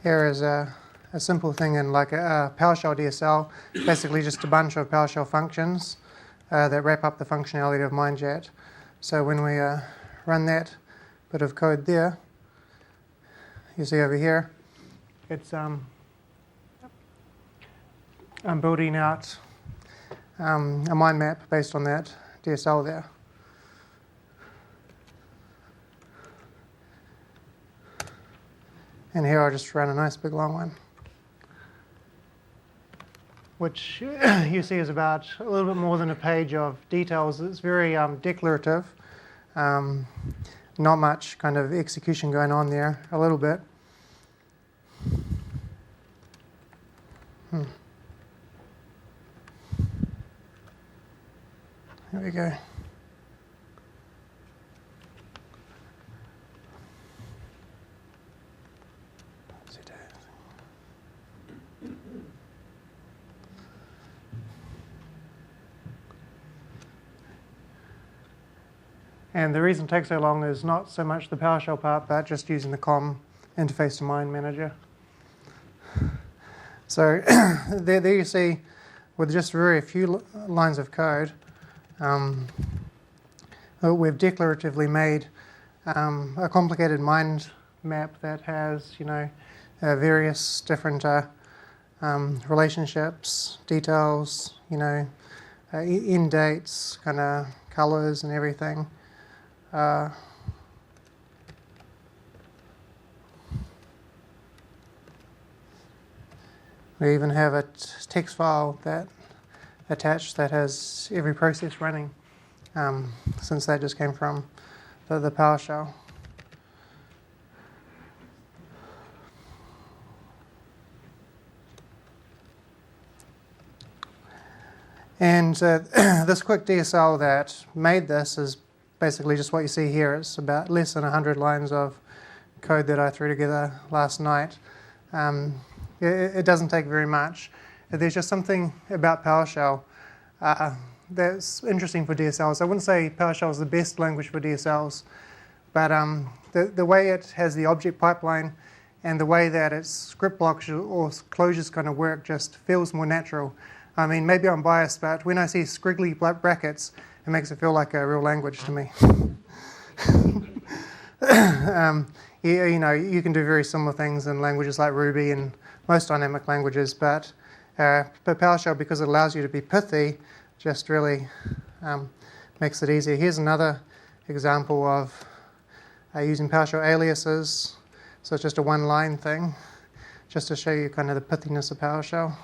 Here is a simple thing in like a PowerShell DSL, basically just a bunch of PowerShell functions that wrap up the functionality of MindJet. So when we run that bit of code there, you see over here, it's I'm building out a mind map based on that DSL there. And here I'll just run a nice big long one, which you see is about a little bit more than a page of details. It's very declarative, not much kind of execution going on there, a little bit. Here we go. And the reason it takes so long is not so much the PowerShell part, but just using the COM interface to Mind Manager. So there you see, with just very few lines of code, we've declaratively made a complicated mind map that has, various different relationships, details, end dates, kind of colors and everything. We even have a text file that attached that has every process running, since that just came from the PowerShell. And this quick DSL that made this is basically just what you see here. It's about less than 100 lines of code that I threw together last night. It doesn't take very much. There's just something about PowerShell that's interesting for DSLs. I wouldn't say PowerShell is the best language for DSLs, but the way it has the object pipeline and the way that its script blocks or closures kind of work just feels more natural. I mean, maybe I'm biased, but when I see squiggly brackets, it makes it feel like a real language to me. You can do very similar things in languages like Ruby and most dynamic languages, but PowerShell, because it allows you to be pithy, just really makes it easier. Here's another example of using PowerShell aliases. So it's just a one-line thing, just to show you kind of the pithiness of PowerShell.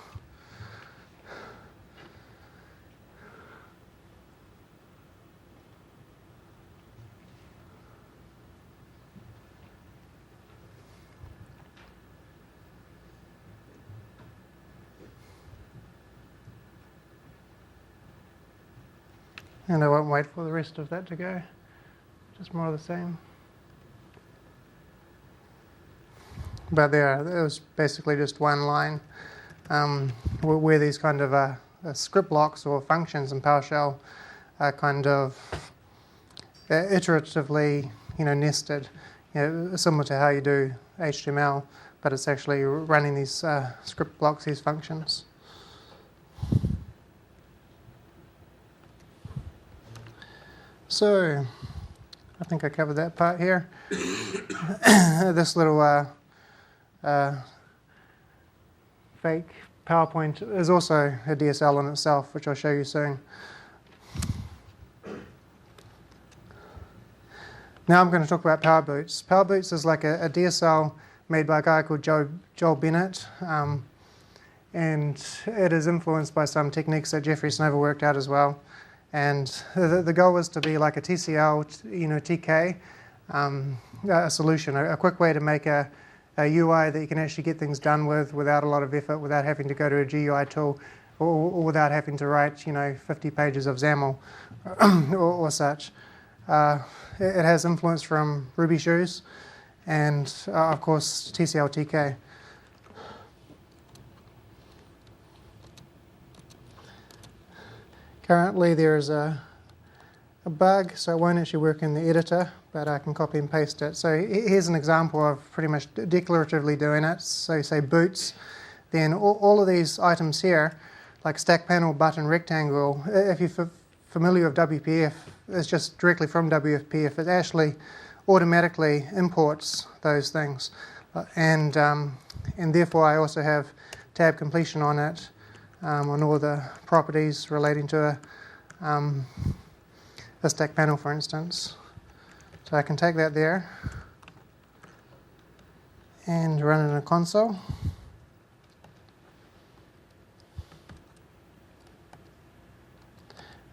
And I won't wait for the rest of that to go, just more of the same. But there, it was basically just one line where these kind of script blocks or functions in PowerShell are kind of iteratively, nested, similar to how you do HTML, but it's actually running these script blocks, these functions. So, I think I covered that part here. This little fake PowerPoint is also a DSL in itself, which I'll show you soon. Now I'm going to talk about PowerBoots. PowerBoots is like a DSL made by a guy called Joel Bennett, and it is influenced by some techniques that Jeffrey Snover worked out as well. And the goal was to be like a TCL, TK a solution, a quick way to make a UI that you can actually get things done with without a lot of effort, without having to go to a GUI tool, or without having to write 50 pages of XAML or such. It has influence from Ruby Shoes and of course TCL TK. Currently there is a bug, so it won't actually work in the editor, but I can copy and paste it. So here's an example of pretty much declaratively doing it. So you say boots, then all of these items here, like stack panel, button, rectangle, if you're familiar with WPF, it's just directly from WPF. It actually automatically imports those things. And therefore I also have tab completion on it, on all the properties relating to a stack panel, for instance. So I can take that there and run it in a console.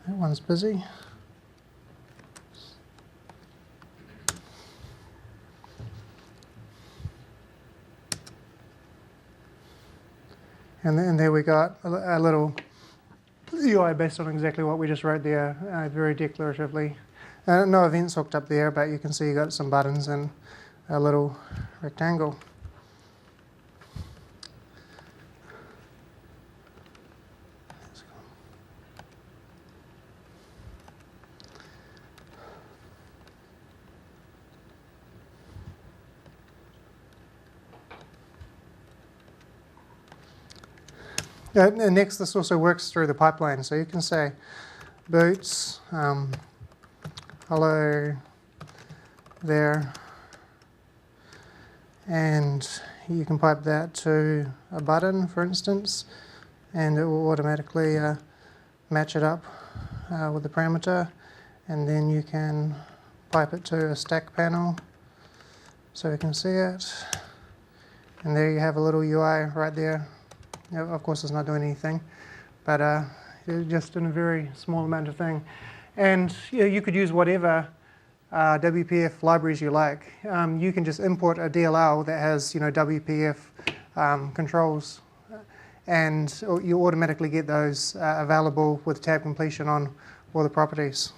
That one's busy. And then there we got a little UI based on exactly what we just wrote there, very declaratively. No events hooked up there, but you can see you got some buttons and a little rectangle. And next, this also works through the pipeline. So you can say boots, hello there, and you can pipe that to a button, for instance, and it will automatically match it up with the parameter. And then you can pipe it to a stack panel so you can see it. And there you have a little UI right there. Of course, it's not doing anything, but just in a very small amount of thing. And you could use whatever WPF libraries you like. You can just import a DLL that has WPF controls, and you automatically get those available with tab completion on all the properties.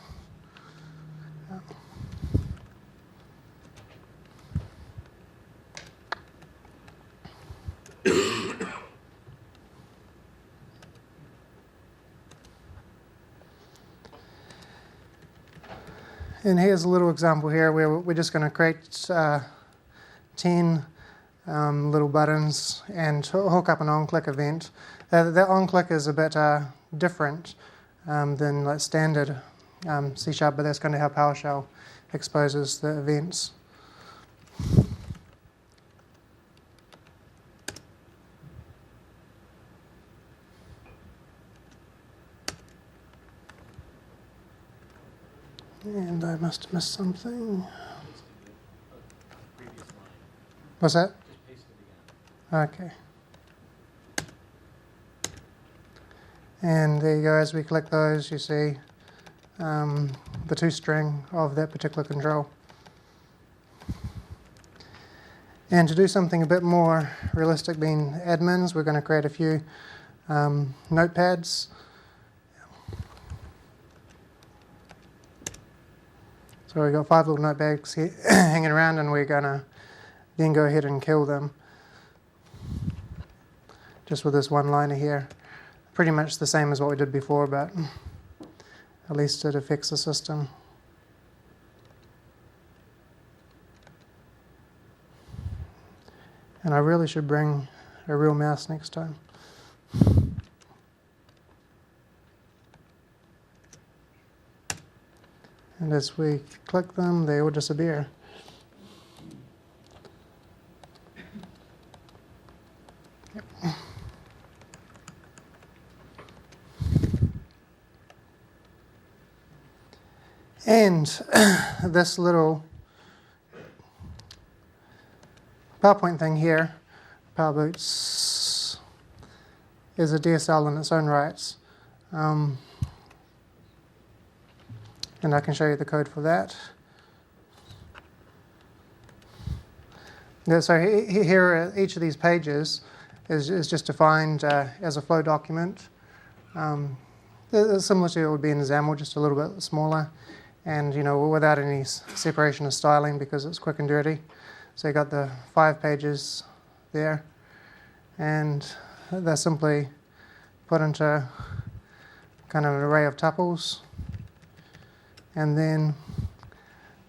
And here's a little example here where we're just going to create 10 little buttons and hook up an on-click event. That on-click is a bit different than like standard C#, but that's kind of how PowerShell exposes the events. And I must have missed something. What's that? Okay. And there you go, as we click those, you see the toString of that particular control. And to do something a bit more realistic, being admins, we're going to create a few notepads. So we've got 5 little notepads here hanging around, and we're going to then go ahead and kill them. Just with this one-liner here. Pretty much the same as what we did before, but at least it affects the system. And I really should bring a real mouse next time. And as we click them, they all disappear. Yep. And this little PowerPoint thing here, PowerBoots, is a DSL in its own rights. And I can show you the code for that. So here, each of these pages is just defined as a flow document. Similar to it would be in XAML, just a little bit smaller, and without any separation of styling because it's quick and dirty. So you got the 5 pages there, and they're simply put into kind of an array of tuples. And then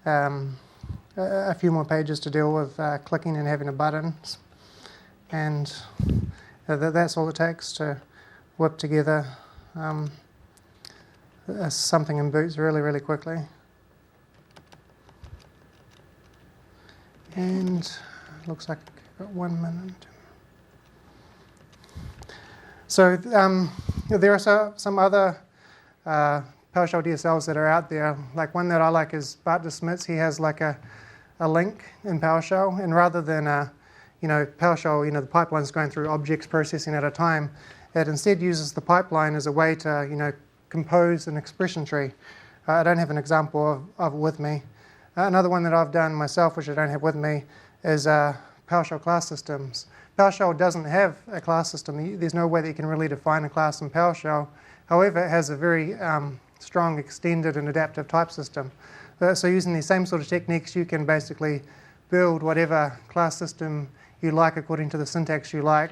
a few more pages to deal with clicking and having a button, and that's all it takes to whip together something in Boots really quickly. And looks like I've got 1 minute. So there are some other PowerShell DSLs that are out there. Like one that I like is Bart de Smet's. He has like a link in PowerShell, and rather than PowerShell, the pipeline's going through objects processing at a time, it instead uses the pipeline as a way to compose an expression tree. I don't have an example of it with me. Another one that I've done myself, which I don't have with me, is PowerShell class systems. PowerShell doesn't have a class system. There's no way that you can really define a class in PowerShell. However, it has a very strong extended and adaptive type system. So using these same sort of techniques, you can basically build whatever class system you like according to the syntax you like,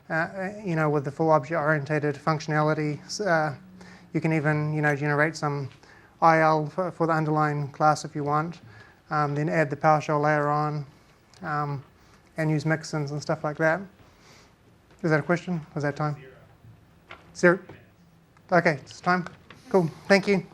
with the full object-oriented functionality. You can even generate some IL for the underlying class if you want, then add the PowerShell layer on, and use mixins and stuff like that. Is that a question? Was that time? Zero. Okay, it's time. Cool. Thank you.